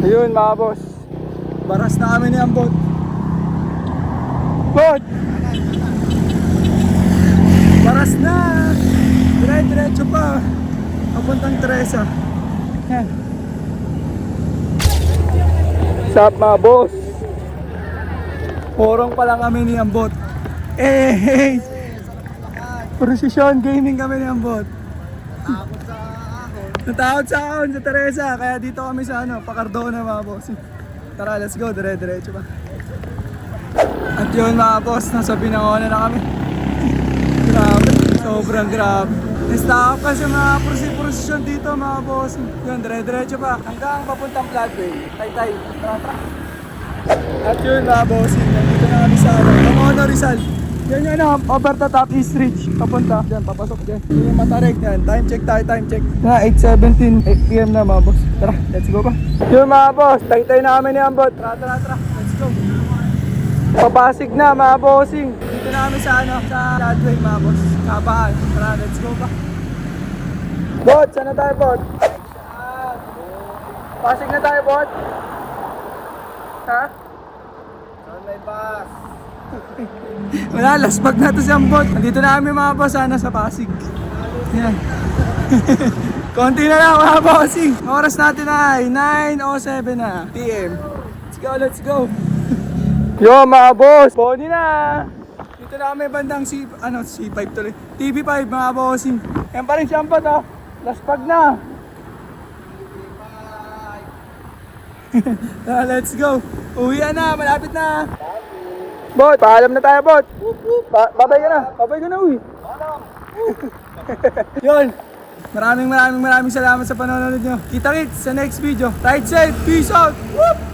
Ayun mga boss. Baras na kami ni Ambot. Bot! Baras na! Diretso pa. Papuntang Teresa. Yan. Sup mga boss? Porong pa lang kami ni Ambot. Hey! Precision gaming kami ni Ambot. Natakot sa ahon sa Teresa. Kaya dito kami sa Pacardona mga boss. Tara, let's go. Diretso pa. At yun mga boss, nasa Binangonan na kami. Grabe, sobrang grabe. Nestop kasi mga prosesyon dito mga boss. Yun, diretso pa. Hanggang papuntang Floodway. Tay. Tara. At yun mga boss, nandito na kami sa Bangono, Rizal. Yan over the top East Ridge. Papunta, dyan, papasok dyan. Yun yung Matarik yan. Time check tayo, time check. Na, 8:17 PM na mga boss. Tara, let's go pa. Yun mga boss, tay na kami ni Ambot. Tara. Let's go. Papasig na mga bossing. Dito na kami sa sa Floodway mga boss. Kabahan. Tara, let's go pa. Bot, saan na tayo bot? Pasig na tayo bot? Ha? Saan may bus? Wala, last bag na to si Ambot. Nandito na kami mga boss sa Pasig. Yan. Konti na lang mga bossing. Oras natin ay 9:07 na PM. Let's go. Yo mga boss, body na. Dito na kami bandang C5 tuloy. TV5 mga bossing. Yan pa rin si Ambot Last bag na. Let's go. Uwi na, malapit na. Bot, paalam na tayo, Bot. Babay ka na, uwi. Yun. Maraming salamat sa panonood nyo. Kita-kits sa next video. Ride safe, peace out. Whoop!